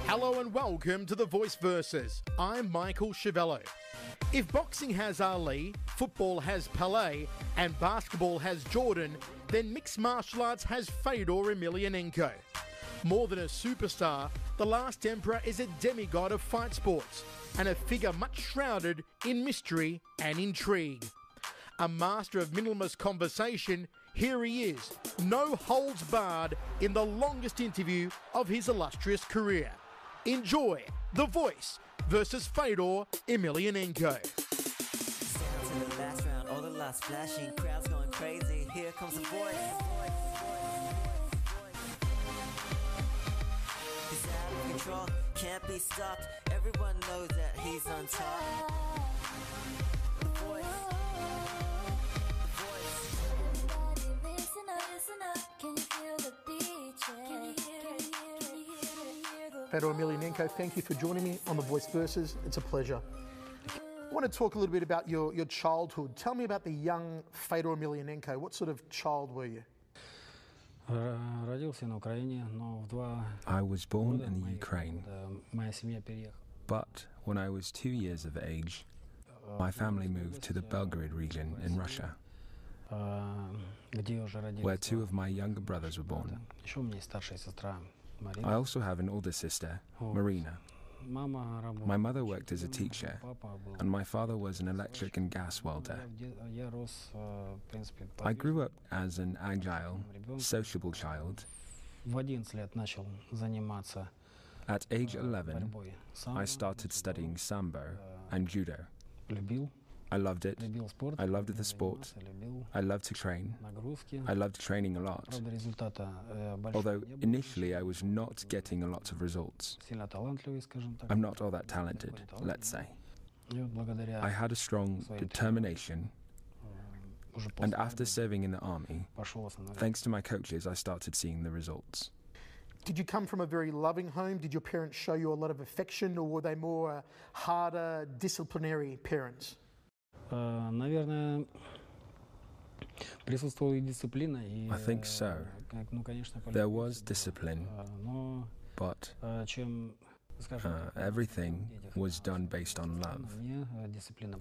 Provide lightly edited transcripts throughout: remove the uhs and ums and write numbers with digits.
Hello and welcome to The Voice Versus. I'm Michael Chiavello. If boxing has Ali, football has Pelé, and basketball has Jordan, then mixed martial arts has Fedor Emelianenko. More than a superstar, the last emperor is a demigod of fight sports, and a figure much shrouded in mystery and intrigue. A master of minimalist conversation, here he is, no holds barred in the longest interview of his illustrious career. Enjoy The Voice versus Fedor Emelianenko. Sounds in the last round, all the lights flashing, crowds going crazy. Here comes The Voice. He's out of control, can't be stopped. Everyone knows that he's on top. The Voice. Everybody listen up, can you feel the beat? Can you hear Fedor Emelianenko, thank you for joining me on The Voice Versus. It's a pleasure. I want to talk a little bit about your childhood. Tell me about the young Fedor Emelianenko. What sort of child were you? I was born in the Ukraine, but when I was 2 years of age, my family moved to the Belgorod region in Russia, where two of my younger brothers were born. I also have an older sister, Marina. My mother worked as a teacher, and my father was an electric and gas welder. I grew up as an agile, sociable child. At age 11, I started studying Sambo and Judo. I loved it. I loved the sport. I loved to train. I loved training a lot. Although initially I was not getting a lot of results. I'm not all that talented, let's say. I had a strong determination, and after serving in the army, thanks to my coaches, I started seeing the results. Did you come from a very loving home? Did your parents show you a lot of affection, or were they more harder, disciplinary parents? I think so. There was discipline, but everything was done based on love.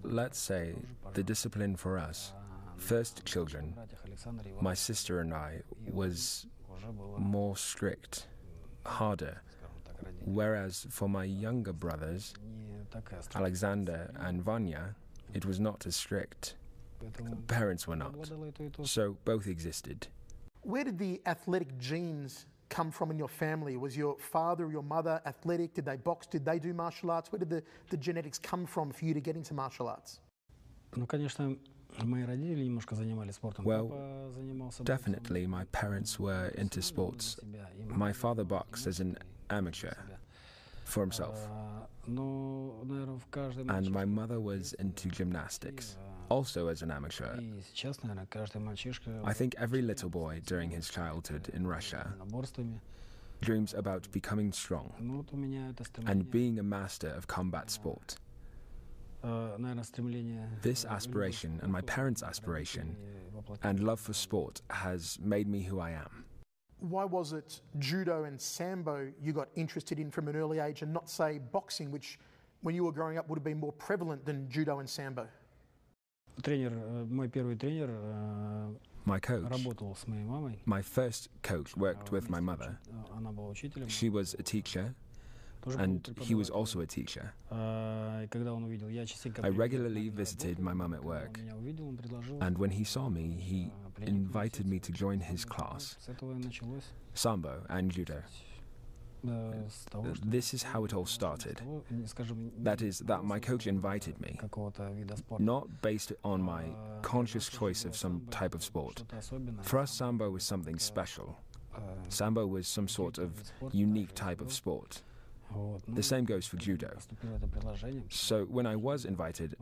Let's say the discipline for us, first children, my sister and I, was more strict, harder, whereas for my younger brothers, Alexander and Vanya, it was not as strict. Parents were not. So both existed. Where did the athletic genes come from in your family? Was your father or your mother athletic? Did they box? Did they do martial arts? Where did the genetics come from for you to get into martial arts? Well, definitely my parents were into sports. My father boxed as an amateur for himself. And my mother was into gymnastics, also as an amateur. I think every little boy during his childhood in Russia dreams about becoming strong and being a master of combat sport. This aspiration and my parents' aspiration and love for sport has made me who I am. Why was it judo and sambo you got interested in from an early age and not, say, boxing, which when you were growing up would have been more prevalent than judo and sambo? My coach, my first coach, worked with my mother. She was a teacher, and he was also a teacher. I regularly visited my mum at work, and when he saw me, he invited me to join his class, Sambo and Judo. This is how it all started. That is, that my coach invited me, not based on my conscious choice of some type of sport. For us, Sambo was something special. Sambo was some sort of unique type of sport. The same goes for judo. So when I was invited,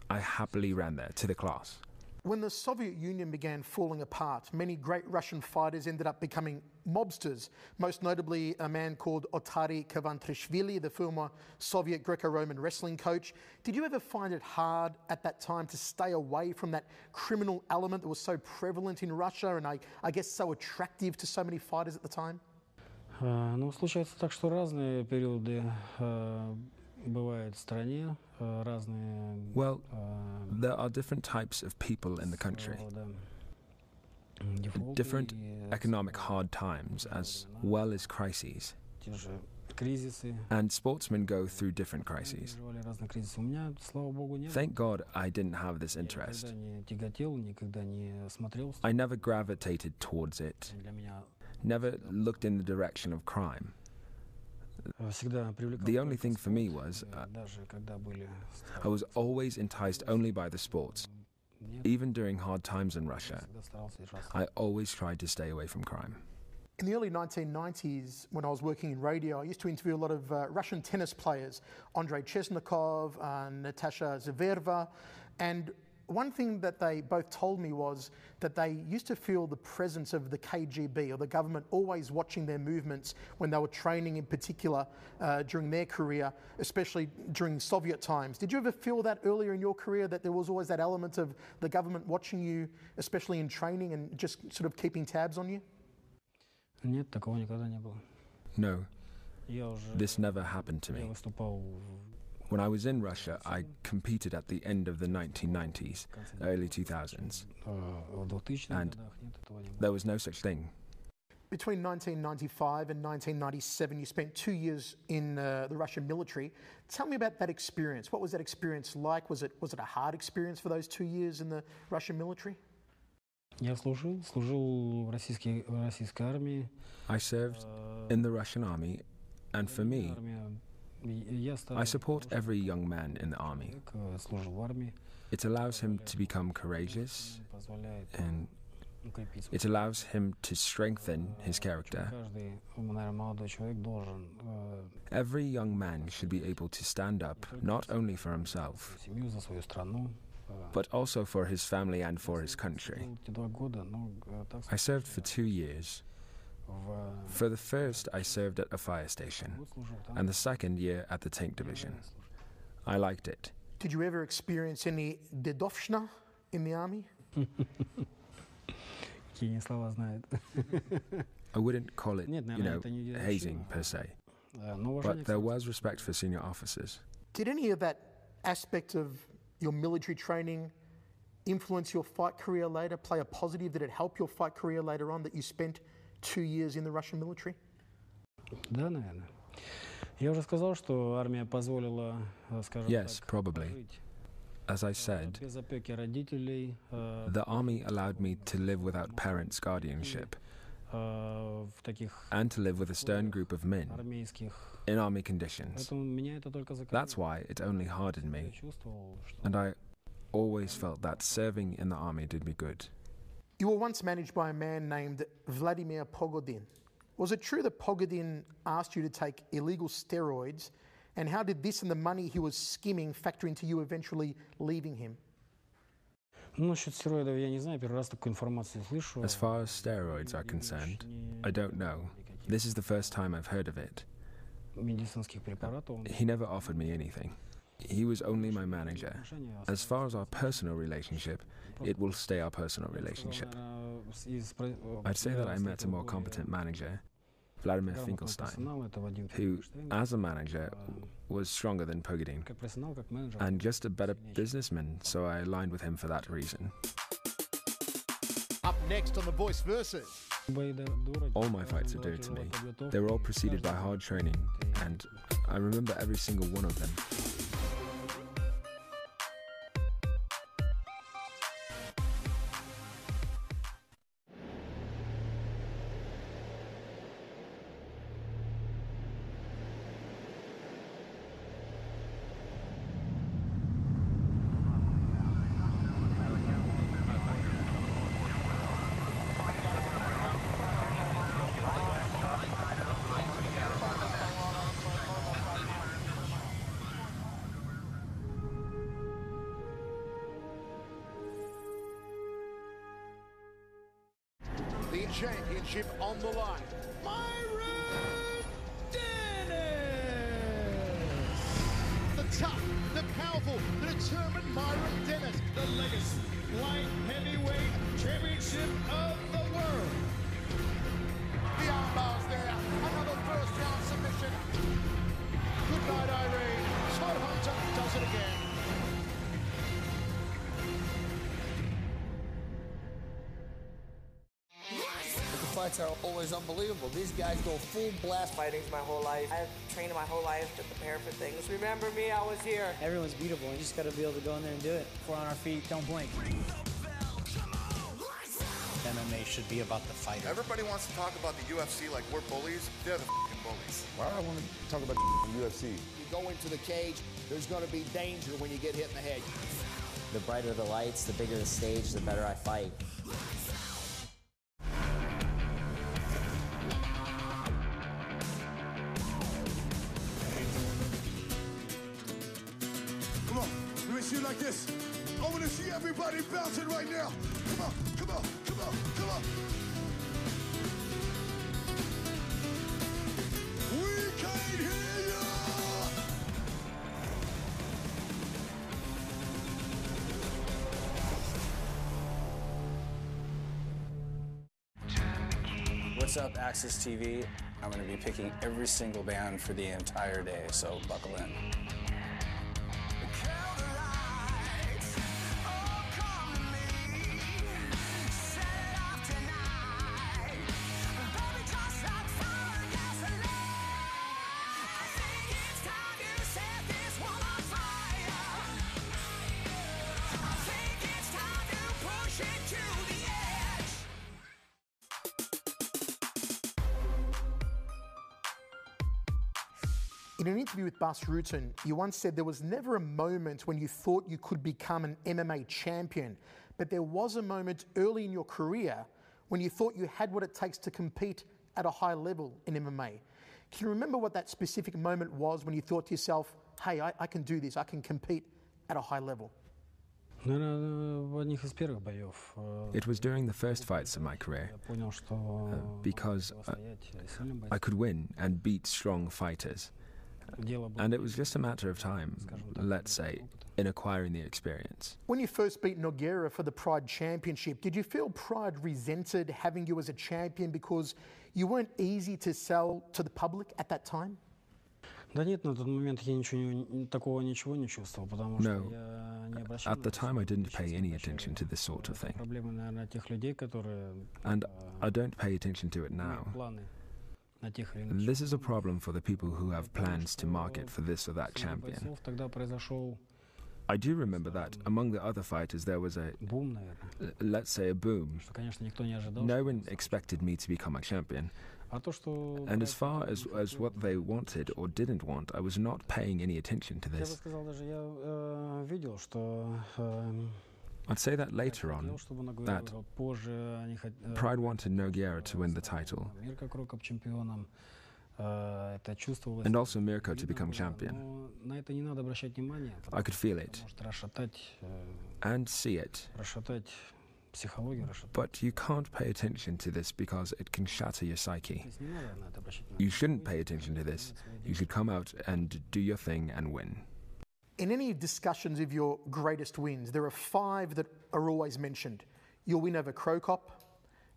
I happily ran there to the class. When the Soviet Union began falling apart, many great Russian fighters ended up becoming mobsters, most notably a man called Otari Kavantrishvili, the former Soviet Greco-Roman wrestling coach. Did you ever find it hard at that time to stay away from that criminal element that was so prevalent in Russia and I guess so attractive to so many fighters at the time? Ну, случается так, что разные периоды бывают в стране, разные Well, there are different types of people in the country, рода дефолты different и economic hard times as well as crises. те же кризисы. And sportsmen go through different crises. Переживали разные кризисы. У меня, слава богу, нет. Thank God I didn't have this Я interest. никогда не тяготел, никогда не смотрел. I never gravitated towards it, Для меня never looked in the direction of crime. всегда привлекал The only только thing for me спорт, was даже когда были I was always enticed only by the sports. нет, Even during hard times in Russia, всегда старался держаться. I always tried to stay away from crime. In the early 1990s, when I was working in radio, I used to interview a lot of Russian tennis players, Andrei Chesnikov, Natasha Zvereva, and one thing that they both told me was that they used to feel the presence of the KGB or the government always watching their movements when they were training in particular during their career, especially during Soviet times. Did you ever feel that earlier in your career, that there was always that element of the government watching you, especially in training and just sort of keeping tabs on you? Нет, такого никогда не было. No, Я уже this never happened to я me. выступал When I was in Russia, I competed at the end of the 1990s, early 2000s. в 2000-х And годах. Нет, этого не было. There was no such thing. Between 1995 and 1997, you spent 2 years in the Russian military. Tell me about that experience. What was that experience like? Was it a hard experience for those 2 years in the Russian military? Я служил в российской армии. I served in the Russian army, and for me, I support every young man in the army. Служил в армии. It allows him to become courageous, Позволяет and укрепить. it allows him to strengthen his character. Каждый, наверное, молодой человек должен Every young man should be able to stand up not only for himself, семью, за свою страну. but also for his family and for his country. Эти 2 года, ну, так I served for 2 years. в For the first, I served at a fire station, год служил там. and the second year at the tank division. I liked it. Did you ever experience any dedovshna in the army? Какие они слова знают. I wouldn't call it, Нет, you наверное, know, это не hazing per se, Но уважение but к there соответствию. was respect for senior officers. Did any of that aspect of your military training influence your fight career later, play a positive? Did it help your fight career later on that you spent 2 years in the Russian military? Да, наверное. Я уже сказал, что армия позволила, скажем Yes, так, probably. жить As I said, без опеки родителей, the army allowed me to live without parents' guardianship в таких and to live with a stern group of men армейских. in army conditions. Поэтому меня это только That's why it only hardened Я me, чувствовал, что and I always felt that serving in the army did me good. You were once managed by a man named Vladimir Pogodin. Was it true that Pogodin asked you to take illegal steroids? And how did this and the money he was skimming factor into you eventually leaving him? Ну, насчет стероидов я не знаю, первый раз такую информацию слышу. As far as steroids are concerned, I don't know. This is the first time I've heard of it. Медицинских препаратов. He never offered me anything. He was only my manager. As far as our personal relationship, it will stay our personal relationship. I'd say that I met a more competent manager, Vladimir Finkelstein, who, as a manager, was stronger than Pogodin, Как профессионал, как менеджер. and just a better businessman, so I aligned with him for that reason. Up next on The Voice Versus. Бои дороги. All my fights are dear to me. They were all preceded by hard training, and I remember every single one of them. The championship on the line. Myron Dennis! The tough, the powerful, the determined Myron Dennis. The latest light heavyweight championship of the world. The armbar's there. Another fights are always unbelievable. These guys go full blast. Fighting's my whole life. I've trained my whole life to prepare for things. Remember me, I was here. Everyone's beautiful. You just got to be able to go in there and do it. If we're on our feet, don't blink. MMA should be about the fighter. Everybody wants to talk about the UFC like we're bullies. They're the f***ing bullies. Why do I want to talk about the UFC? You go into the cage, there's going to be danger when you get hit in the head. The brighter the lights, the bigger the stage, the better I fight. Come on, let me see you like this. I want to see everybody bouncing right now. Come on, come on, come on, come on. We can't hear you! What's up, Access TV? I'm going to be picking every single band for the entire day, so buckle in. In an interview with Bas Rutten, you once said there was never a moment when you thought you could become an MMA champion, but there was a moment early in your career when you thought you had what it takes to compete at a high level in MMA. Can you remember what that specific moment was when you thought to yourself, hey, I can do this, I can compete at a high level? It was during the first fights of my career, because I could win and beat strong fighters. And it was just a matter of time, let's say, in acquiring the experience. When you first beat Nogueira for the Pride Championship, did you feel Pride resented having you as a champion because you weren't easy to sell to the public at that time? No, at the time I didn't pay any attention to this sort of thing. And I don't pay attention to it now. This is a problem for the people who have plans to market for this or that champion. I do remember that among the other fighters there was let's say a boom. No one expected me to become a champion. And as far as what they wanted or didn't want, I was not paying any attention to this. I'd say that later on, that Pride wanted Nogueira to win the title, and also Mirko to become champion. I could feel it and see it, but you can't pay attention to this because it can shatter your psyche. You shouldn't pay attention to this. You should come out and do your thing and win. In any discussions of your greatest wins, there are 5 that are always mentioned. Your win over Krokop,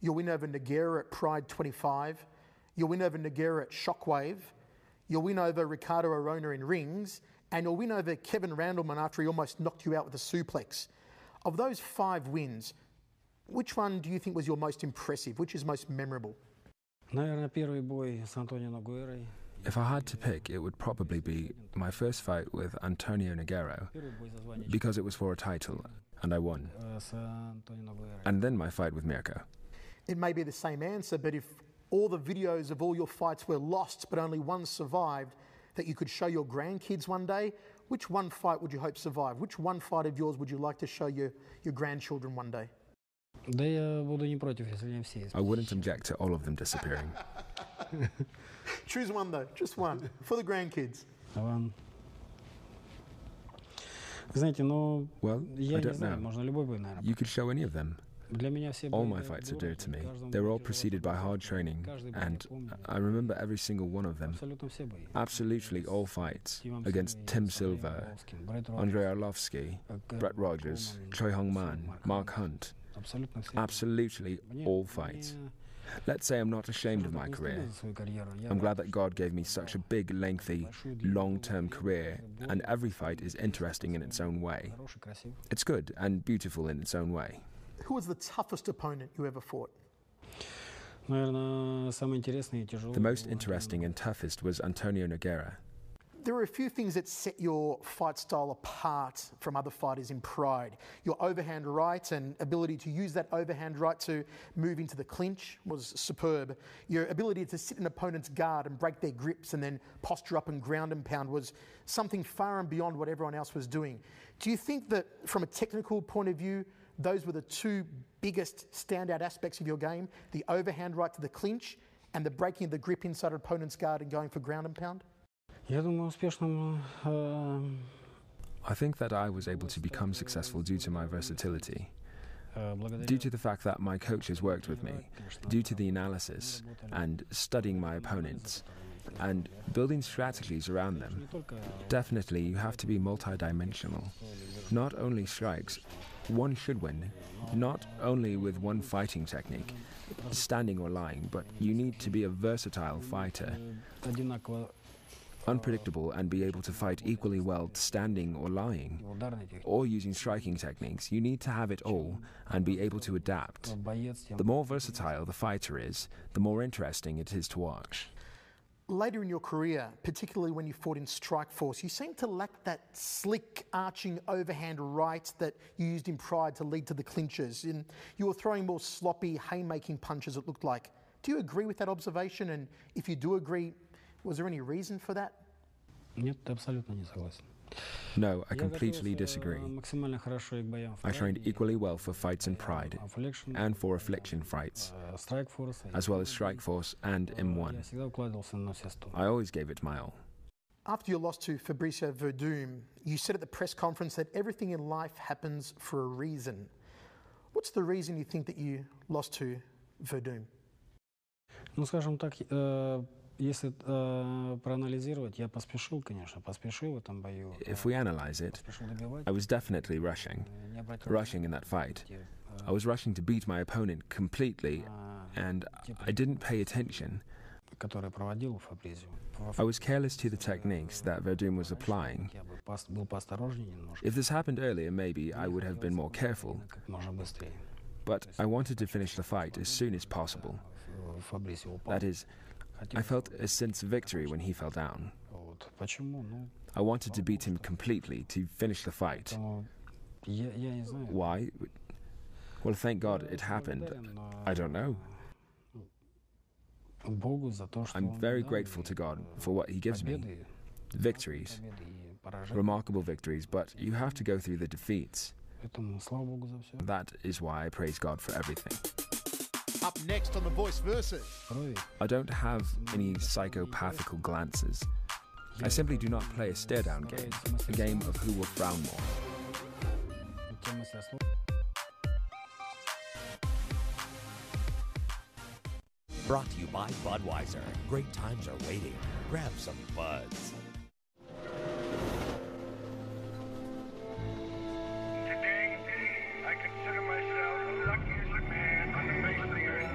your win over Nogueira at Pride 25, your win over Nogueira at Shockwave, your win over Ricardo Arona in rings, and your win over Kevin Randleman after he almost knocked you out with a suplex. Of those 5 wins, which one do you think was your most impressive? Which is most memorable? If I had to pick, it would probably be my first fight with Antonio Nogueira, because it was for a title, and I won. And then my fight with Mirko. It may be the same answer, but if all the videos of all your fights were lost, but only one survived, that you could show your grandkids one day, which one fight would you hope survive? Which one fight of yours would you like to show your grandchildren one day? I wouldn't object to all of them disappearing. Choose one though, just one, for the grandkids. Well, I don't know. You could show any of them. All my fights are dear to me. They were all preceded by hard training, and I remember every single one of them. Absolutely all fights, against Tim Silva, Andrei Arlovsky, Brett Rogers, Choi Hong Man, Mark Hunt. Absolutely all fights. Let's say I'm not ashamed of my career. I'm glad that God gave me such a big, lengthy, long-term career, and every fight is interesting in its own way. It's good and beautiful in its own way. Who was the toughest opponent you ever fought? The most interesting and toughest was Antonio Nogueira. There are a few things that set your fight style apart from other fighters in Pride. Your overhand right and ability to use that overhand right to move into the clinch was superb. Your ability to sit an opponent's guard and break their grips and then posture up and ground and pound was something far and beyond what everyone else was doing. Do you think that from a technical point of view, those were the two biggest standout aspects of your game? The overhand right to the clinch and the breaking of the grip inside an opponent's guard and going for ground and pound? Я думаю, успешным. I think that I was able to become successful due to my versatility, due to the fact that my coaches worked with me, due to the analysis and studying my opponents and building strategies around them. Definitely, you have to be multidimensional. Not only strikes, one should win, not only with one fighting technique, standing or lying, but you need to be a versatile fighter. Unpredictable and be able to fight equally well standing or lying, or using striking techniques. You need to have it all and be able to adapt. The more versatile the fighter is, the more interesting it is to watch. Later in your career, particularly when you fought in Strikeforce, you seemed to lack that slick, arching overhand right that you used in Pride to lead to the clinches. And you were throwing more sloppy, haymaking punches, it looked like. Do you agree with that observation? And if you do agree, was there any reason for that? Нет, абсолютно не согласен. No, I completely disagree. I trained equally well for fights in Pride and for Affliction fights, as well as Strikeforce and M1. I always gave it my all. After your loss to Fabricio Verdum, you said at the press conference that everything in life happens for a reason. What's the reason you think that you lost to Verdum? Ну, скажем так, если проанализировать, я поспешил, конечно, поспешил в этом бою. If we analyze it, I was definitely rushing in that fight. I was rushing to beat my opponent completely, and I didn't pay attention. Который проводил Фабризио. I was careless to the techniques that Verdum was applying. If this happened earlier, maybe I would have been more careful. But I wanted to finish the fight as soon as possible. That is, I felt a sense of victory when he fell down. I wanted to beat him completely to finish the fight. Why? Well, thank God it happened. I don't know. I'm very grateful to God for what He gives me. Victories, remarkable victories, but you have to go through the defeats. That is why I praise God for everything. Up next on The Voice Versus. I don't have any psychopathical glances. I simply do not play a stare-down game, a game of who will frown more. Brought to you by Budweiser. Great times are waiting. Grab some buds. Today, I consider myself the luckiest man on the face of the earth.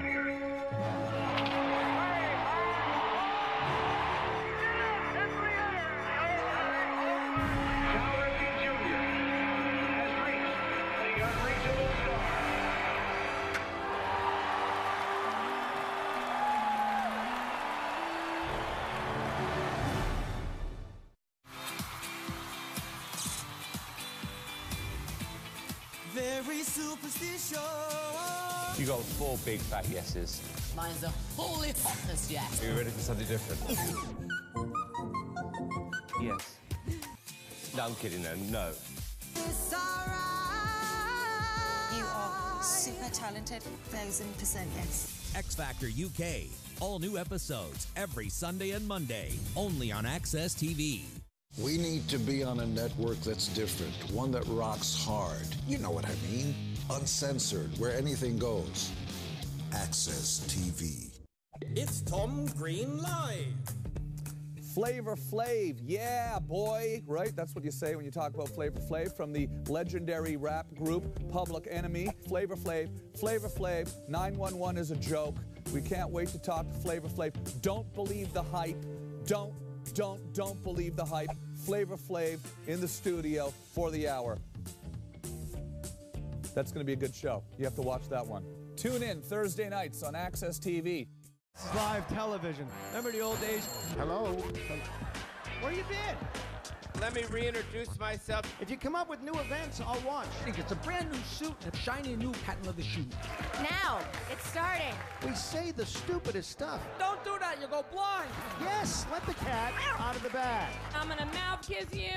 Very superstitious. You got 4 big fat yeses. Mine's a holy hotness, yes. Are you ready for something different? Yes. No, I'm kidding, no. It's alright. You are super talented, 1000% yes. X Factor UK. All new episodes every Sunday and Monday, only on Access TV. We need to be on a network that's different, one that rocks hard. You know what I mean. Uncensored, where anything goes. Access TV. It's Tom Green Live. Flavor Flav, yeah, boy, right? That's what you say when you talk about Flavor Flav from the legendary rap group Public Enemy. Flavor Flav, 911 is a joke. We can't wait to talk to Flavor Flav. Don't believe the hype. Don't believe the hype. Flavor Flav in the studio for the hour. That's going to be a good show. You have to watch that one. Tune in Thursday nights on Access TV. Live television. Remember the old days? Hello. Where you been? Let me reintroduce myself. If you come up with new events, I'll watch. It's a brand new suit and a shiny new patent leather shoe. Now, it's starting. We say the stupidest stuff. Don't do that, you'll go blind. Yes, let the cat out of the bag. I'm gonna mouth kiss you.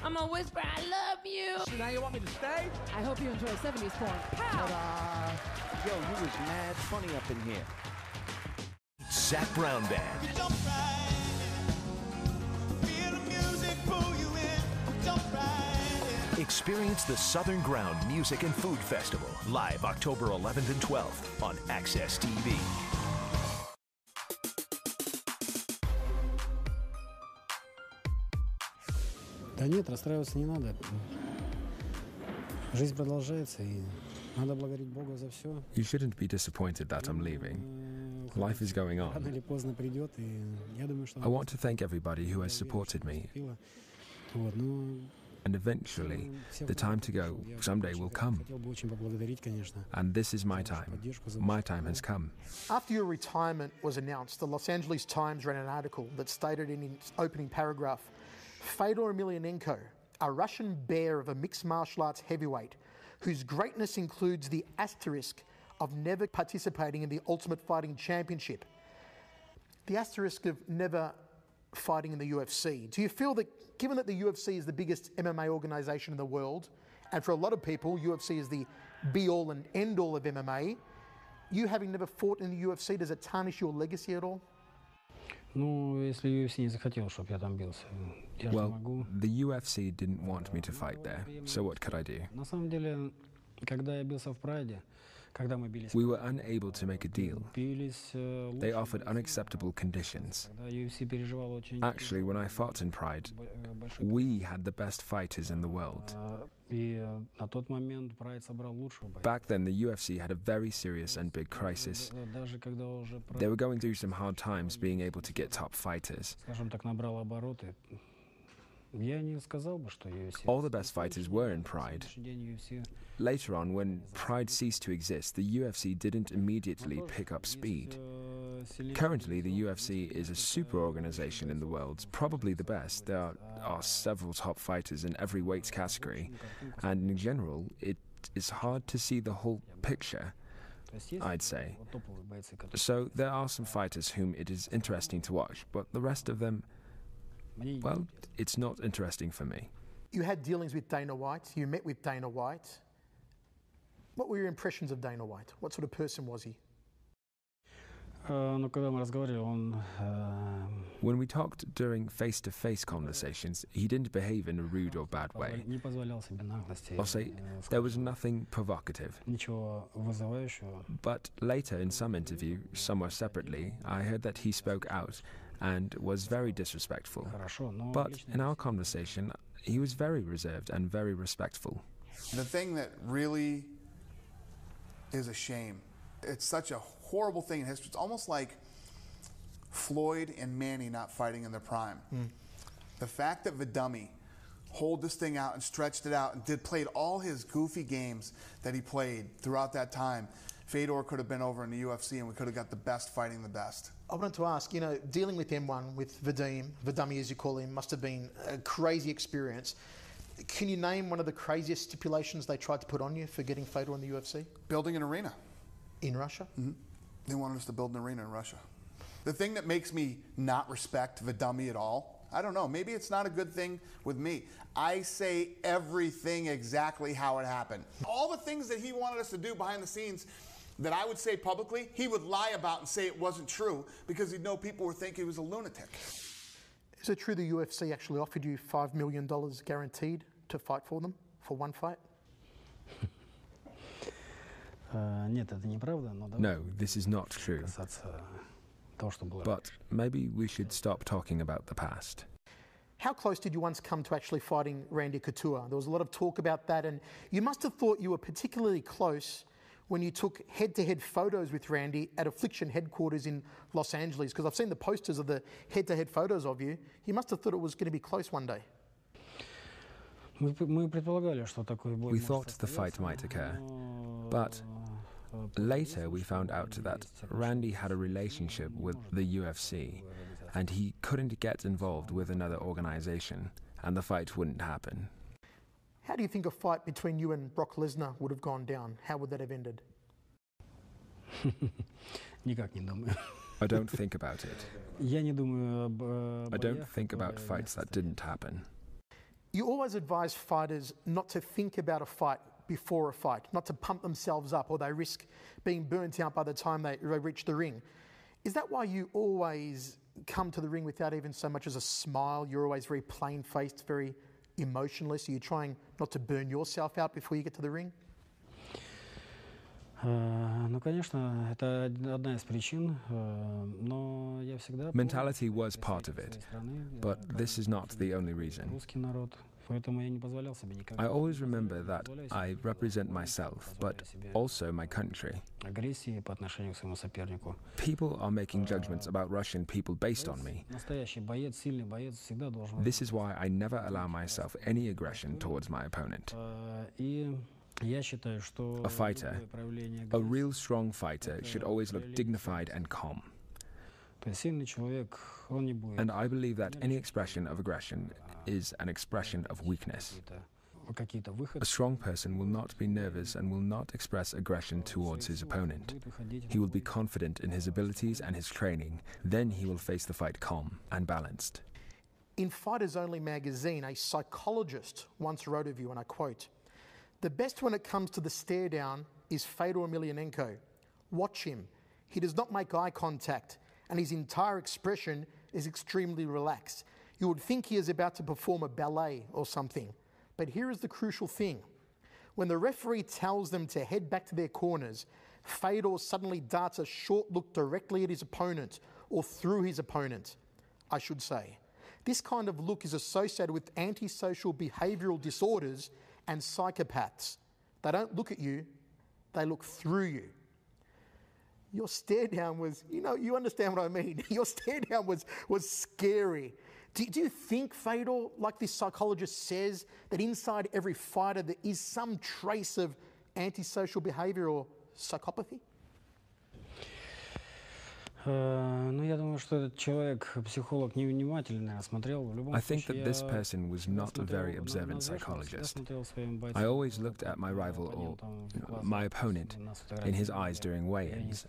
I'm gonna whisper, I love you. So now you want me to stay? I hope you enjoy 70s porn. Pow! Ta-da! Yo, you was mad funny up in here. Zach Brown Band. Experience the Southern Ground Music and Food Festival live October 11th and 12th on Access TV. Да нет, расстраиваться не надо. Жизнь продолжается, и надо благодарить Бога за все. You shouldn't be disappointed that I'm leaving. Life is going on. Рано или поздно придет, и я думаю, что... I want to thank everybody who has supported me. Вот, ну... And eventually, the time to go someday will come. And this is my time. My time has come. After your retirement was announced, the Los Angeles Times ran an article that stated in its opening paragraph, Fedor Emelianenko, a Russian bear of a mixed martial arts heavyweight, whose greatness includes the asterisk of never participating in the Ultimate Fighting Championship. The asterisk of never fighting in the UFC. Do you feel that, given that the UFC is the biggest MMA organisation in the world, and for a lot of people, UFC is the be-all and end-all of MMA, you having never fought in the UFC, does it tarnish your legacy at all? Ну, если UFC не захотел, чтобы я там бился, я же не могу. The UFC didn't want me to fight there, so what could I do? На самом деле, когда я бился в Прайде, когда мы бились, we were unable to make a deal. бились, They offered unacceptable conditions. когда UFC переживал очень... Actually, when I fought in Pride, we had the best fighters in the world. И на тот момент Прайд собрал лучшего боя. Back then, the UFC had a very serious and big crisis. Даже когда уже... They were going through some hard times being able to get top fighters. Скажем так, набрал обороты. Я не сказал бы, что UFC... All the best fighters were in Pride. Later on, when Pride ceased to exist, the UFC didn't immediately pick up speed. Currently, the UFC is a super organization in the world, probably the best. There are several top fighters in every weight category, and in general, it is hard to see the whole picture, I'd say. So there are some fighters whom it is interesting to watch, but the rest of them, well, it's not interesting for me. You had dealings with Dana White, you met with Dana White. What were your impressions of Dana White? What sort of person was he? Ну, когда мы разговаривали, он... When we talked during face-to-face conversations, he didn't behave in a rude or bad way. Не позволял себе наглости. I'll say there was nothing provocative. Ничего вызывающего. But later, in some interview, somewhere separately, I heard that he spoke out and was very disrespectful. But in our conversation, he was very reserved and very respectful. The thing that really is a shame, it's such a horrible thing in history. It's almost like Floyd and Manny not fighting in their prime. The fact that Vidummy hold this thing out and stretched it out and played all his goofy games that he played throughout that time, Fedor could have been over in the UFC and we could have got the best fighting the best. I wanted to ask, you know, dealing with M1, with Vidummy as you call him, must have been a crazy experience. Can you name one of the craziest stipulations they tried to put on you for getting Fedor in the UFC? Building an arena. In Russia? Mm-hmm. They wanted us to build an arena in Russia. The thing that makes me not respect Vidummy at all, I don't know, maybe it's not a good thing with me. I say everything exactly how it happened. All the things that he wanted us to do behind the scenes that I would say publicly, he would lie about and say it wasn't true because he'd know people would think he was a lunatic. Is it true the UFC actually offered you $5 million guaranteed to fight for them, for one fight? Нет, это неправда, но No, this is not true. But maybe we should stop talking about the past. How close did you once come to actually fighting Randy Couture? There was a lot of talk about that, and you must have thought you were particularly close when you took head-to-head photos with Randy at Affliction headquarters in Los Angeles, because I've seen the posters of the head-to-head photos of you. You must have thought it was going to be close one day. Мы предполагали, что такой бой We thought the fight might occur, but Later, we found out that Randy had a relationship with the UFC, and he couldn't get involved with another organization, and the fight wouldn't happen. How do you think a fight between you and Brock Lesnar would have gone down? How would that have ended? Никак не думаю. I don't think about it. Я не думаю I don't think about fights that didn't happen. You always advise fighters not to think about a fight before a fight, not to pump themselves up, or they risk being burnt out by the time they reach the ring. Is that why you always come to the ring without even so much as a smile? You're always very plain-faced, very emotionless? Are you trying not to burn yourself out before you get to the ring? Ну, конечно, это одна из причин, но я всегда... Mentality was part of it, but this is not the only reason. Русский народ, поэтому я не позволял себе никогда... I always remember that I represent myself, but also my country. Агрессии по отношению к своему сопернику. People are making judgments about Russian people based on me. Настоящий боец, сильный боец всегда должен... This is why I never allow myself any aggression towards my opponent. И... A fighter, a real strong fighter, should always look dignified and calm. And I believe that any expression of aggression is an expression of weakness. A strong person will not be nervous and will not express aggression towards his opponent. He will be confident in his abilities and his training. Then he will face the fight calm and balanced. In Fighters Only magazine, a psychologist once wrote of you, and I quote, "The best when it comes to the stare down is Fedor Emelianenko. Watch him. He does not make eye contact, and his entire expression is extremely relaxed. You would think he is about to perform a ballet or something. But here is the crucial thing. When the referee tells them to head back to their corners, Fedor suddenly darts a short look directly at his opponent, or through his opponent, I should say. This kind of look is associated with antisocial behavioural disorders and psychopaths. They don't look at you, they look through you." Your stare down was, you understand what I mean. Your stare down was scary. Do you think, Fedor, like this psychologist says, that inside every fighter there is some trace of antisocial behaviour or psychopathy? Ну, я думаю, что этот человек, психолог, невнимательно осмотрел. В любом I think случае, that this person was not a very observant psychologist. I always looked at my rival or my opponent in his eyes during weigh-ins.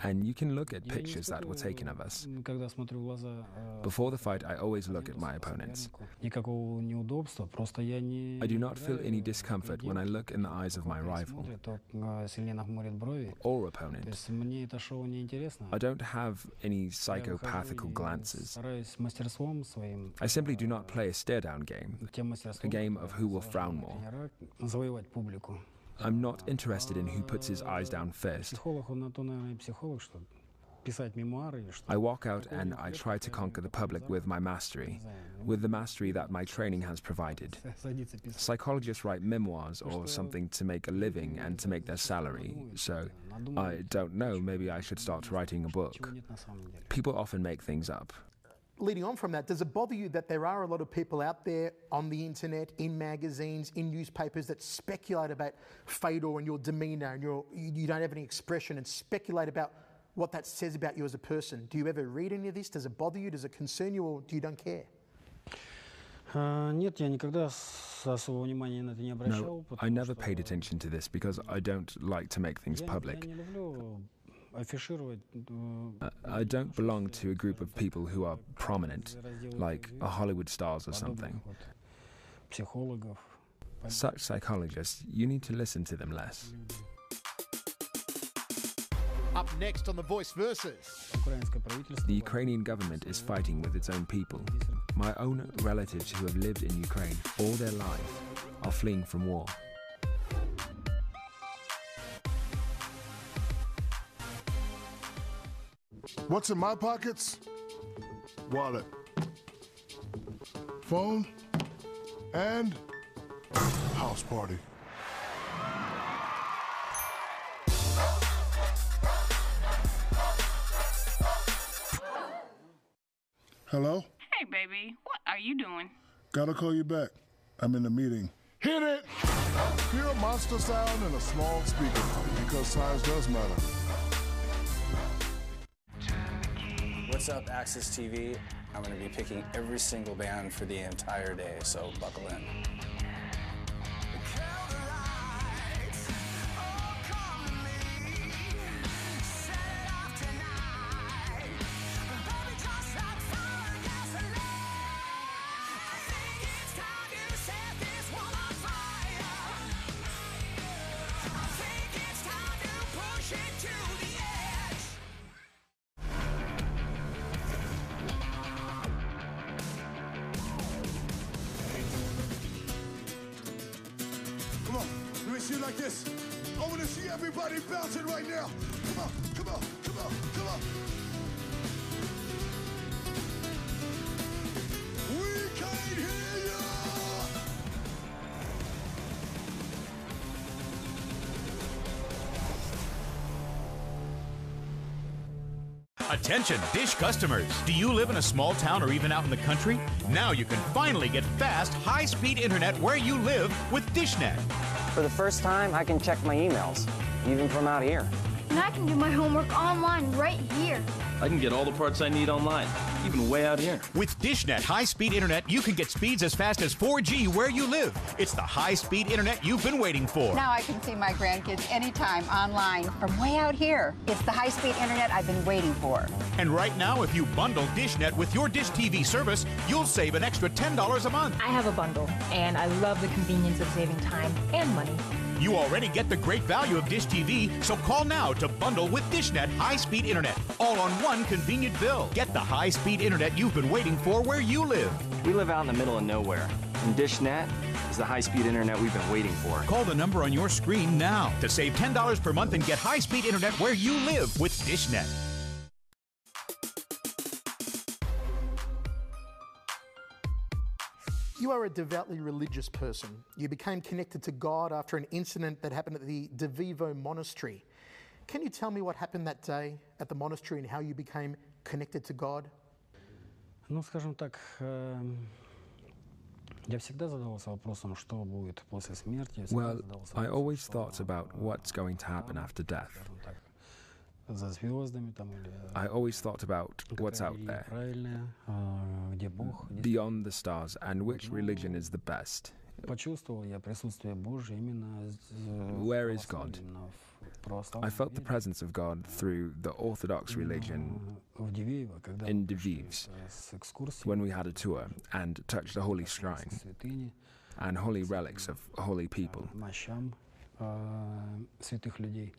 And you can look at pictures that were taken of us. Когда смотрю в глаза, Before the fight, I always look at my opponents. никакого неудобства, просто я не... I do not feel any discomfort when I look in the eyes of my rival Сильнее нахмурит брови. or То opponent. есть мне это шоу не интересно. I don't have any psychopathical glances. Стараюсь мастерством своим I simply do not play a stare-down game, a game of who will frown more. завоевать публику. I'm not interested in who puts his eyes down first. Психолог, он на то, наверное, и психолог, что писать мемуары. I walk out and I try to conquer the public with my mastery, with the mastery that my training has provided. Psychologists write memoirs or something to make a living and to make their salary, so I don't know, maybe I should start writing a book. People often make things up. Leading on from that, does it bother you that there are a lot of people out there on the internet, in magazines, in newspapers that speculate about Fedor and your demeanour and you don't have any expression and speculate about what that says about you as a person? Do you ever read any of this? Does it bother you? Does it concern you, or do you don't care? Нет, я никогда особого внимания на это не обращал. No, I never paid attention to this because I don't like to make things public. Я не люблю афишировать. I don't belong to a group of people who are prominent, like a Hollywood stars or something. Психологов. Such psychologists, you need to listen to them less. Up next on The Voice Versus. The Ukrainian government is fighting with its own people. My own relatives who have lived in Ukraine all their life are fleeing from war. What's in my pockets? Wallet, phone, and house party. Hello? Hey, baby. What are you doing? Gotta call you back. I'm in a meeting. Hit it! Hear a monster sound in a small speaker, because size does matter. What's up, Access TV? I'm going to be picking every single band for the entire day, so buckle in. Come on, let me see it like this. I want to see everybody bouncing right now. Come on, come on, come on, come on. We can't hear you! Attention, Dish customers. Do you live in a small town or even out in the country? Now you can finally get fast, high-speed internet where you live with DishNet. For the first time, I can check my emails, even from out here. And I can do my homework online right here. I can get all the parts I need online, even way out here. With DishNet high-speed internet, you can get speeds as fast as 4G where you live. It's the high-speed internet you've been waiting for. Now I can see my grandkids anytime online from way out here. It's the high-speed internet I've been waiting for. And right now, if you bundle DishNet with your Dish TV service, you'll save an extra $10 a month. I have a bundle, and I love the convenience of saving time and money. You already get the great value of Dish TV, so call now to bundle with DishNet high-speed internet, all on one convenient bill. Get the high-speed internet you've been waiting for where you live. We live out in the middle of nowhere, and DishNet is the high-speed internet we've been waiting for. Call the number on your screen now to save $10 per month and get high-speed internet where you live with DishNet. You are a devoutly religious person. You became connected to God after an incident that happened at the De Vivo Monastery. Can you tell me what happened that day at the monastery and how you became connected to God? Ну, скажем так, я всегда задавался вопросом, что будет после смерти. Well, I always thought about what's going to happen after death. За звездами там или I always thought about what's out there, правильное, где Бог. beyond the stars, and which religion is the best. Почувствовал я присутствие Божье именно Where is God? I felt the presence of God through the Orthodox religion in Lviv when we had a tour and touched a holy shrine and holy relics of holy people. Святых людей.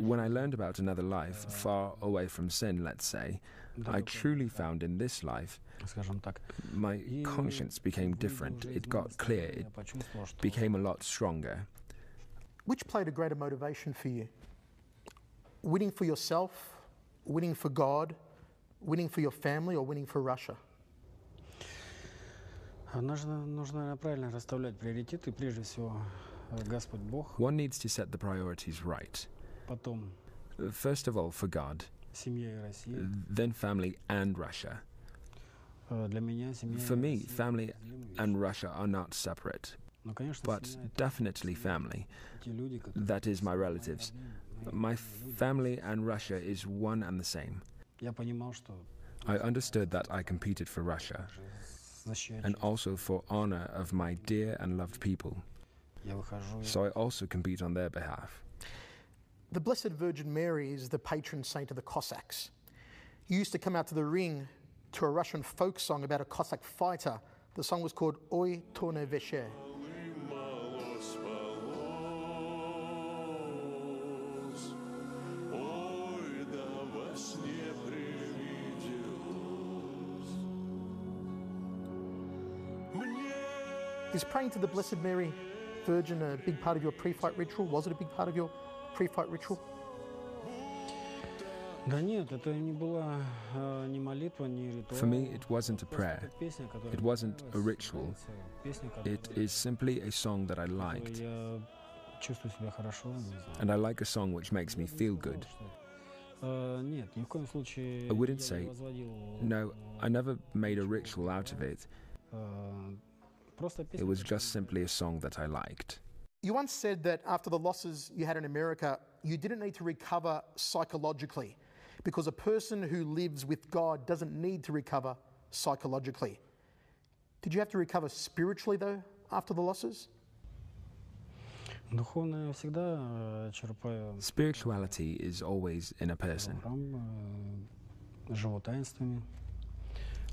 When I learned about another life, far away from sin, let's say, I truly found in this life, my conscience became different. It got clear. It became a lot stronger. Which played a greater motivation for you? Winning for yourself, winning for God, winning for your family, or winning for Russia? Нужно правильно расставлять приоритеты, прежде всего. Господь Бог. One needs to set the priorities right. Потом first of all, for God, семья и Россия. Then family and Russia. Для меня семья. For me, family and Russia are not separate, but definitely family. That is my relatives. My family and Russia is one and the same. Я понимал, что I understood that I competed for Russia and also for honor of my dear and loved people. So I also compete on their behalf. The Blessed Virgin Mary is the patron saint of the Cossacks. You used to come out to the ring to a Russian folk song about a Cossack fighter. The song was called Oi Torne Veshe. Is praying to the Blessed Mary Virgin a big part of your pre-fight ritual? Was it a big part of your pre-fight ritual? Да нет, это не была ни молитва, ни ритуал. For me, it wasn't a prayer. It wasn't a ritual. It is simply a song that I liked. Чувствую себя хорошо. And I like a song which makes me feel good. Нет, ни в коем случае. I wouldn't say, no, I never made a ritual out of it. It was just simply a song that I liked. You once said that after the losses you had in America, you didn't need to recover psychologically because a person who lives with God doesn't need to recover psychologically. Did you have to recover spiritually, though, after the losses? Spirituality is always in a person.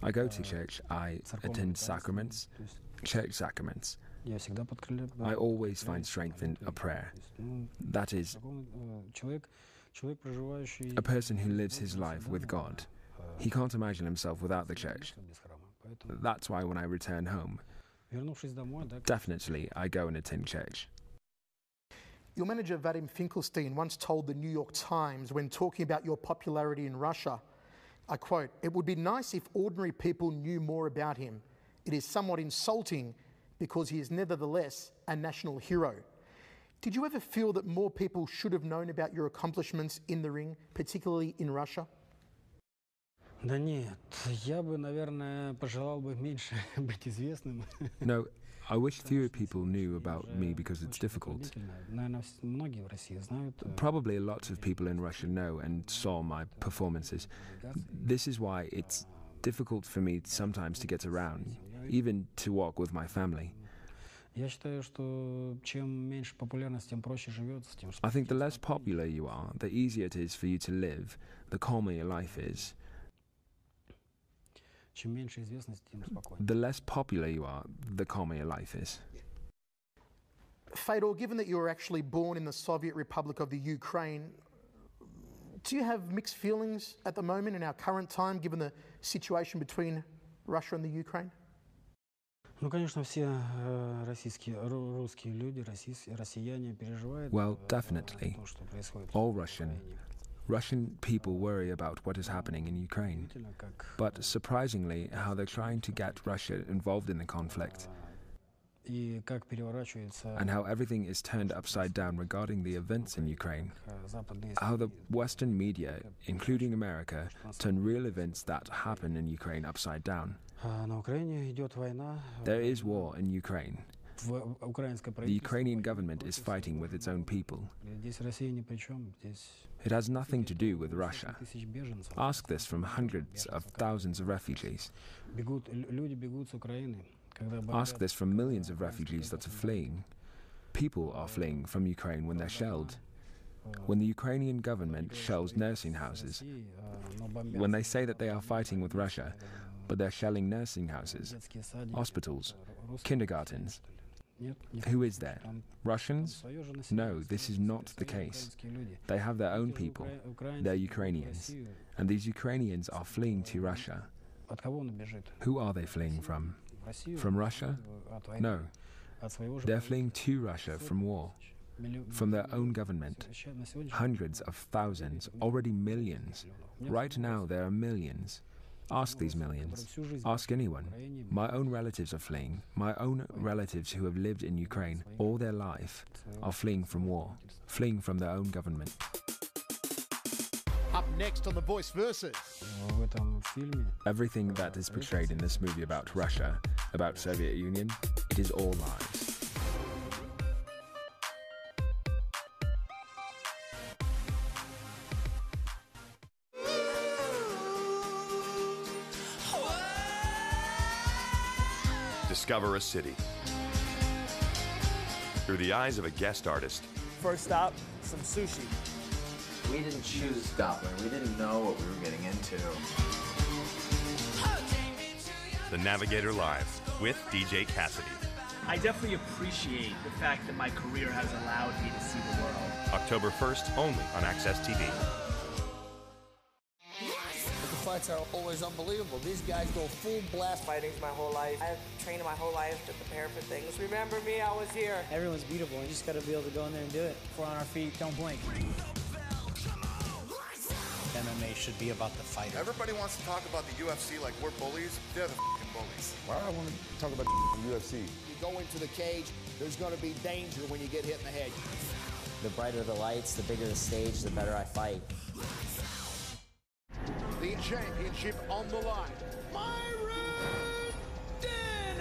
I go to church, I attend sacraments, church sacraments. I always find strength in a prayer. That is, a person who lives his life with God. He can't imagine himself without the church. That's why when I return home, definitely I go and attend church. Your manager, Vadim Finkelstein, once told the New York Times when talking about your popularity in Russia, I quote, "It would be nice if ordinary people knew more about him. It is somewhat insulting because he is nevertheless a national hero." Did you ever feel that more people should have known about your accomplishments in the ring, particularly in Russia? Да нет, я бы, наверное, пожелал бы меньше быть известным. No, I wish fewer people knew about me because it's difficult. Наверное, многие в России знают. Probably a lot of people in Russia know and saw my performances. This is why it's difficult for me sometimes to get around, even to walk with my family. Я считаю, что чем меньше популярность, тем проще живется, тем I think the less popular you are, the easier it is for you to live, the calmer your life is. Чем меньше известности, тем спокойнее. The less popular you are, the calmer your life is. Fedor, given that you were actually born in the Soviet Republic of the Ukraine, do you have mixed feelings at the moment in our current time, given the situation between Russia and the Ukraine? Ну, конечно, все русские люди, россияне переживают. Well, definitely. All Russian people worry about what is happening in Ukraine. But surprisingly, how they're trying to get Russia involved in the conflict. And how everything is turned upside down regarding the events in Ukraine. How the Western media, including America, turn real events that happen in Ukraine upside down. There is war in Ukraine. The Ukrainian government is fighting with its own people. It has nothing to do with Russia. Ask this from hundreds of thousands of refugees. Ask this from millions of refugees that are fleeing. People are fleeing from Ukraine when they're shelled. When the Ukrainian government shells nursing houses, when they say that they are fighting with Russia, but they're shelling nursing houses, hospitals, kindergartens. Who is there? Russians? No, this is not the case. They have their own people. They're Ukrainians. And these Ukrainians are fleeing to Russia. Who are they fleeing from? From Russia? No. They're fleeing to Russia from war. From their own government. Hundreds of thousands, already millions. Right now there are millions. Ask these millions. Ask anyone. My own relatives are fleeing. My own relatives who have lived in Ukraine all their life are fleeing from war, fleeing from their own government. Up next on The Voice Versus. Everything that is portrayed in this movie about Russia, about Soviet Union, it is all lies. Discover a city through the eyes of a guest artist. First stop, some sushi. We didn't choose Dublin. We didn't know what we were getting into. The Navigator Live with DJ Cassidy. I definitely appreciate the fact that my career has allowed me to see the world. October 1st, only on Access TV. The fights are always unbelievable. These guys go full blast. Fighting my whole life. I've trained my whole life to prepare for things. Remember me, I was here. Everyone's beautiful. You just got to be able to go in there and do it. If we're on our feet, don't blink. MMA should be about the fighter. Everybody wants to talk about the UFC like we're bullies. They're the f***ing bullies. Why do I want to talk about the UFC? You go into the cage, there's going to be danger when you get hit in the head. The brighter the lights, the bigger the stage, the better I fight. The championship on the line. Myron Denny!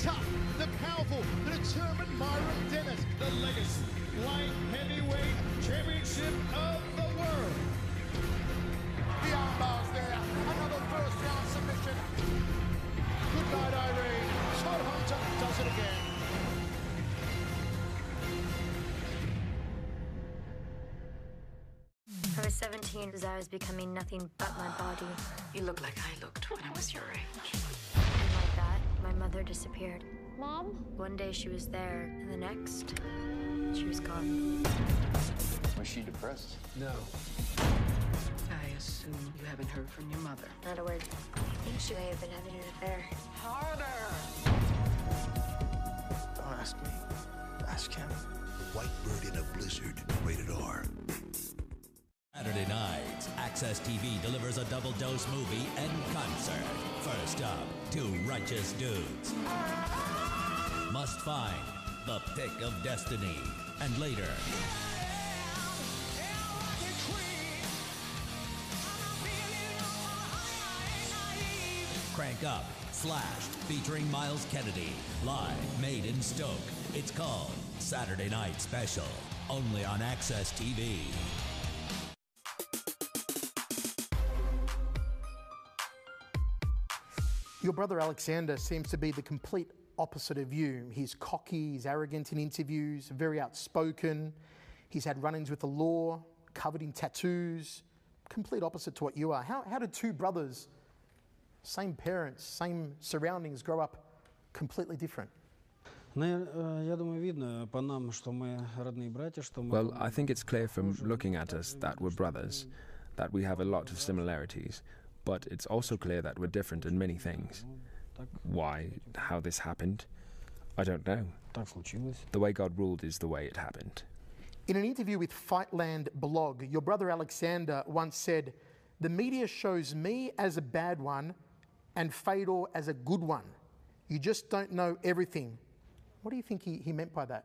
tough, the powerful, the determined Myron Dennis. The Legacy Light Heavyweight Championship of the World. The armbars there, another first round submission. Good night, Irene. Todd Hunter does it again. I was 17 as I was becoming nothing but my body. You look like I looked when I was your age. And like that, my mother disappeared. Mom? One day she was there, and the next, she was gone. Was she depressed? No. I assume you haven't heard from your mother. Not a word. I think she may have been having an affair. Harder! Don't ask me. Ask him. White Bird in a Blizzard. Rated R. Saturday nights, Access TV delivers a double-dose movie and concert. First up, two righteous dudes must find the pick of destiny. And later, Crank Up, Slashed, featuring Miles Kennedy, live, made in Stoke. It's called Saturday Night Special, only on Access TV. Your brother Alexander seems to be the complete opposite of you. He's cocky, he's arrogant in interviews, very outspoken. He's had run-ins with the law, covered in tattoos. Complete opposite to what you are. How did two brothers, same parents, same surroundings, grow up completely different? Я думаю, видно по нам, что мы родные братья, что мы... Well, I think it's clear from looking at us that we're brothers, that we have a lot of similarities. But it's also clear that we're different in many things. Why, how this happened, I don't know. The way God ruled is the way it happened. In an interview with Fightland blog, your brother Alexander once said, "The media shows me as a bad one and Fedor as a good one. You just don't know everything." What do you think he meant by that?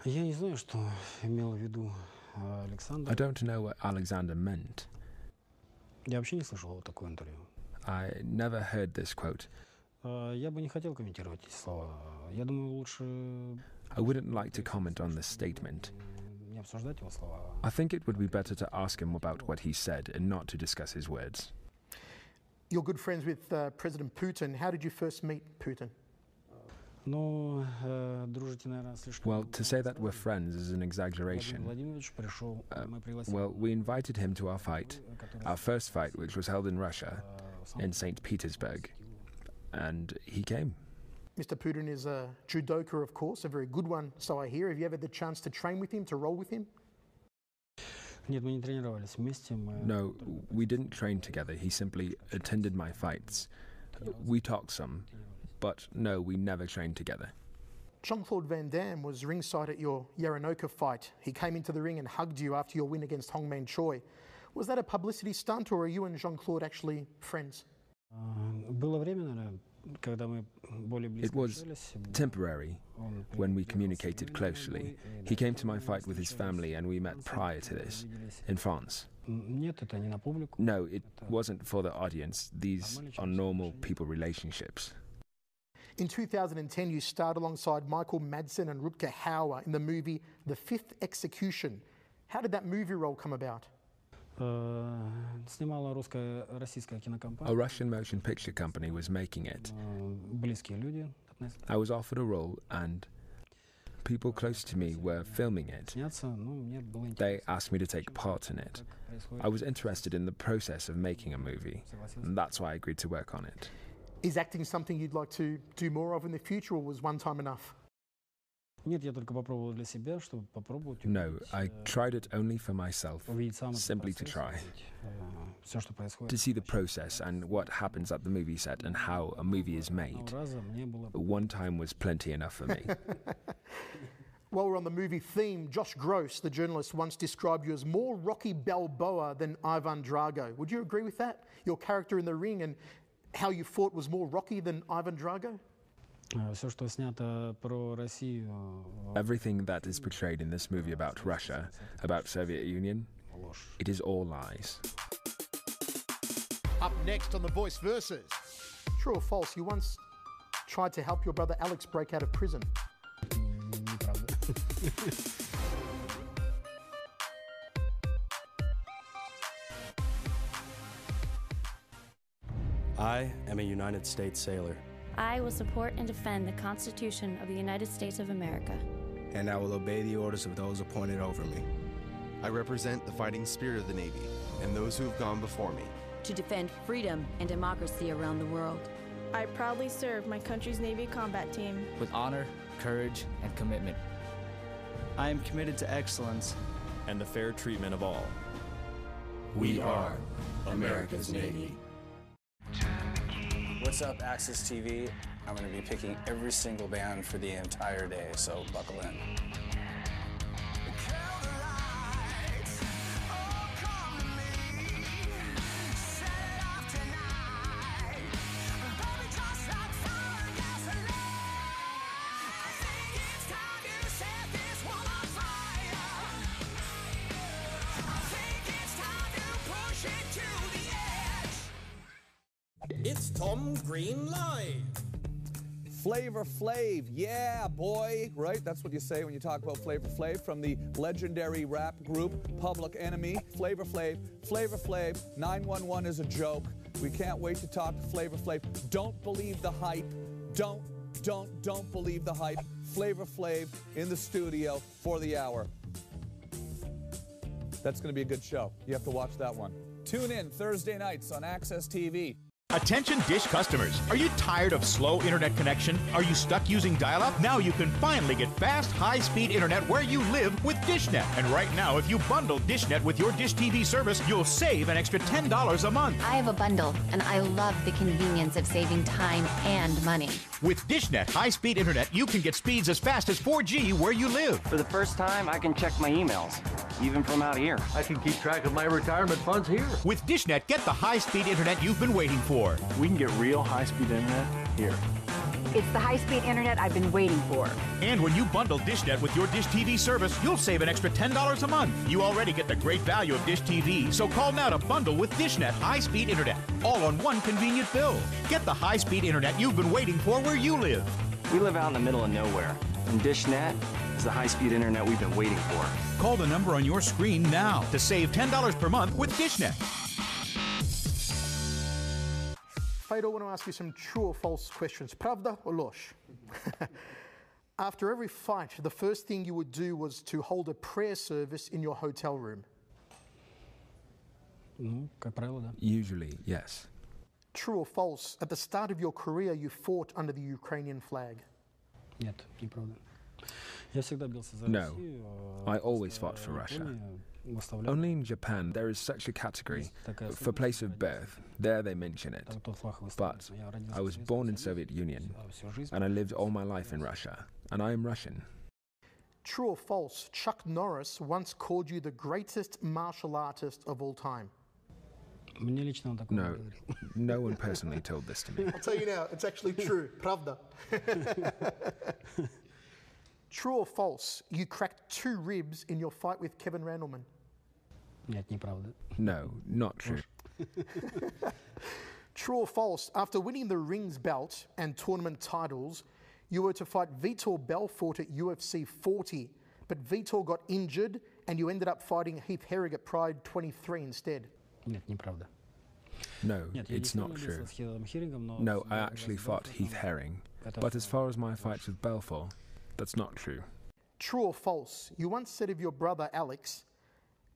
Я не знаю, что имел в виду Александр. I don't know what Alexander meant. Я вообще не слышал такое интервью. I never heard this quote. Я бы не хотел комментировать эти слова. Я думаю, лучше... I wouldn't like to comment on this statement. Не обсуждать его слова. I think it would be better to ask him about what he said and not to discuss his words. You're good friends with President Putin. How did you first meet Putin? Ну, дружите, наверное, слишком... Well, to say that we're friends is an exaggeration. Well, we invited him to our fight, our first fight, which was held in Russia, in St. Petersburg, and he came. Mr. Putin is a judoka, of course, a very good one, so I hear. Have you ever had the chance to train with him, to roll with him? Нет, мы не тренировались вместе. No, we didn't train together. He simply attended my fights. We talked some. But no, we never trained together. Jean-Claude Van Damme was ringside at your Yaranoka fight. He came into the ring and hugged you after your win against Hongman Choi. Was that a publicity stunt, or are you and Jean-Claude actually friends? Было время, наверное, когда мы более близко общались. It was temporary when we communicated closely. He came to my fight with his family and we met prior to this, in France. Нет, это не на публику. No, it wasn't for the audience. These are normal people relationships. In 2010, you starred alongside Michael Madsen and Rutger Hauer in the movie The Fifth Execution. How did that movie role come about? Снимала российская кинокомпания. A Russian motion picture company was making it. Близкие люди. I was offered a role and people close to me were filming it. They asked me to take part in it. I was interested in the process of making a movie, and that's why I agreed to work on it. Is acting something you'd like to do more of in the future, or was one time enough? Нет, я только попробовал для себя, чтобы попробовать. No, I tried it only for myself, simply to try. To see the process and what happens at the movie set and how a movie is made. One time was plenty enough for me. While we're on the movie theme, Josh Gross, the journalist, once described you as more Rocky Balboa than Ivan Drago. Would you agree with that? Your character in the ring and how you fought was more Rocky than Ivan Drago? Everything that is portrayed in this movie about Russia, about Soviet Union, it is all lies. Up next on The Voice Versus. True or false, you once tried to help your brother Alex break out of prison? Неправда. I am a United States sailor. I will support and defend the Constitution of the United States of America. And I will obey the orders of those appointed over me. I represent the fighting spirit of the Navy and those who have gone before me. To defend freedom and democracy around the world. I proudly serve my country's Navy combat team. With honor, courage, and commitment. I am committed to excellence and the fair treatment of all. We are America's Navy. What's up, Access TV? I'm going to be picking every single band for the entire day, so buckle in. It's Tom Green Live. Flavor Flav, yeah, boy, right? That's what you say when you talk about Flavor Flav from the legendary rap group Public Enemy. Flavor Flav, Flavor Flav, 911 is a joke. We can't wait to talk to Flavor Flav. Don't believe the hype. Don't believe the hype. Flavor Flav in the studio for the hour. That's going to be a good show. You have to watch that one. Tune in Thursday nights on Access TV. Attention Dish customers, are you tired of slow internet connection? Are you stuck using dial-up? Now you can finally get fast, high-speed internet where you live with DishNet. And right now, if you bundle DishNet with your Dish TV service, you'll save an extra $10 a month. I have a bundle, and I love the convenience of saving time and money. With DishNet high-speed internet, you can get speeds as fast as 4G where you live. For the first time, I can check my emails, even from out here. I can keep track of my retirement funds here. With DishNet, get the high-speed internet you've been waiting for. We can get real high-speed internet here. It's the high-speed internet I've been waiting for. And when you bundle DishNet with your Dish TV service, you'll save an extra $10 a month. You already get the great value of Dish TV, so call now to bundle with DishNet high-speed internet, all on one convenient bill. Get the high-speed internet you've been waiting for where you live. We live out in the middle of nowhere, and DishNet is the high-speed internet we've been waiting for. Call the number on your screen now to save $10 per month with DishNet. Fedor, I want to ask you some true or false questions. Pravda or losh? After every fight, the first thing you would do was to hold a prayer service in your hotel room. Как правило, да. Usually, yes. True or false? At the start of your career, you fought under the Ukrainian flag. Нет, неправда. Я всегда бился за No, Россию. I always fought for Russia. Only in Japan there is such a category for place of birth. There they mention it. But I was born in Soviet Union, and I lived all my life in Russia, and I am Russian. True or false? Chuck Norris once called you the greatest martial artist of all time. No, no one personally told this to me. I'll tell you now, it's actually true. Pravda. True or false? You cracked 2 ribs in your fight with Kevin Randleman. Нет, неправда. No, not true. True or false? After winning the Rings belt and tournament titles, you were to fight Vitor Belfort at UFC 40, but Vitor got injured and you ended up fighting Heath Herring at Pride 23 instead. Нет, неправда. No, it's not true. No, I actually fought Heath Herring, but as far as my fights with Belfort, that's not true. True or false? You once said of your brother Alex,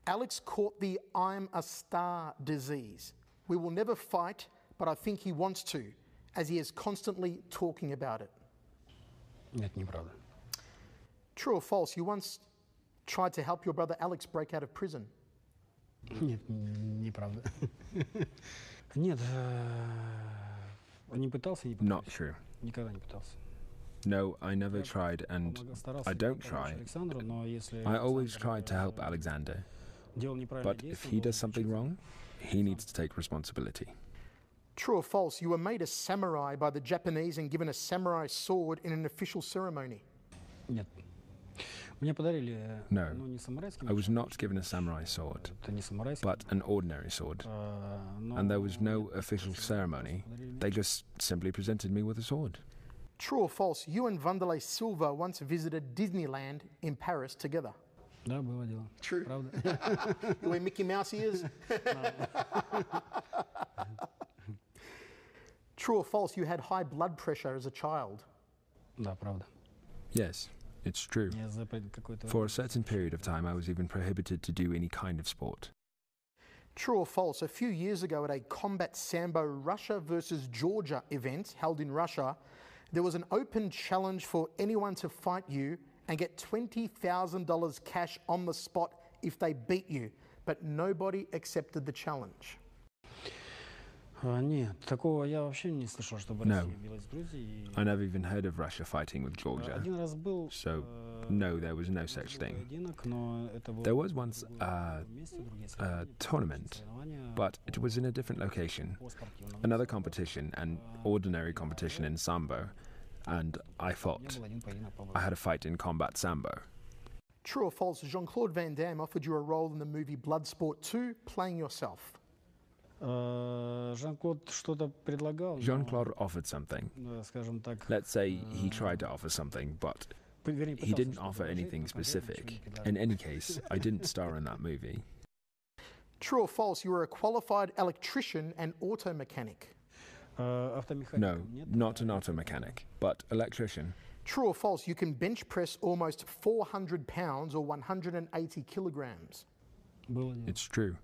Alex caught the I'm a star disease. We will never fight, but I think he wants to, as he is constantly talking about it. Нет, неправда. True or false? You once tried to help your brother Alex break out of prison. Нет, неправда. Нет, не пытался, не пытался. Not true. Никогда не пытался. No, I never tried, and I don't try. I always tried to help Alexander. But if he does something wrong, he needs to take responsibility. True or false? You were made a samurai by the Japanese and given a samurai sword in an official ceremony. Нет. Мне подарили, No, не самурайский I was not given a samurai sword, but an ordinary sword. And there was no official ceremony. They just simply presented me with a sword. True or false, you and Wanderlei Silva once visited Disneyland in Paris together? Да, было дело. True. Правда? You wear Mickey Mouse ears? True or false, you had high blood pressure as a child? Да, правда. Yes, it's true. For a certain period of time, I was even prohibited to do any kind of sport. True or false, a few years ago at a combat sambo Russia versus Georgia event held in Russia, there was an open challenge for anyone to fight you and get $20,000 cash on the spot if they beat you, but nobody accepted the challenge. Нет, такого я вообще не слышал, чтобы No, Россия билась с Грузией. I never even heard of Russia fighting with Georgia. Один раз был, So, no, there was no such thing. поединок, но это было There was once месте, другие a tournament, but it was in a different location. Another competition, an ordinary competition in Sambo, and I fought. I had a fight in combat Sambo. True or false, Jean-Claude Van Damme offered you a role in the movie Bloodsport 2, playing yourself? Жан-Клод что-то предлагал. Jean-Claude offered something. Скажем так. Let's say he tried to offer something, but he didn't offer anything specific. In any case, I didn't star in that movie. True or false, you were a qualified electrician and auto mechanic? No, not an auto mechanic, but electrician. True or false, you can bench press almost 400 pounds or 180 kilograms? It's true.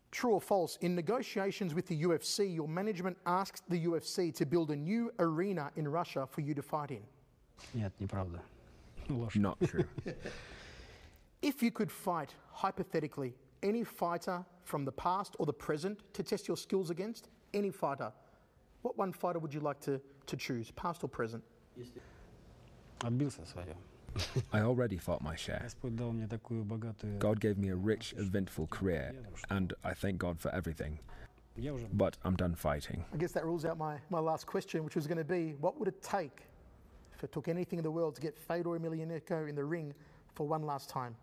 True or false, in negotiations with the UFC, your management asked the UFC to build a new arena in Russia for you to fight in? Нет, неправда. Not true. If you could fight, hypothetically, any fighter from the past or the present to test your skills against, any fighter, what one fighter would you like to choose, past or present? Отбился свое. I already fought my share. Господь дал мне такую богатую... God gave me a rich, eventful career, and I thank God for everything. But I'm done fighting. I guess that rules out my last question, which was going to be, what would it take, if it took anything in the world, to get Fedor Emelianenko in the ring for one last time?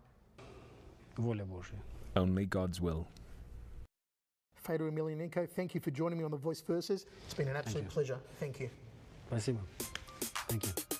Воля Божья. Only God's will. Fedor Emelianenko, thank you for joining me on The Voice Versus. It's been an absolute pleasure. Thank you. Спасибо. Thank you.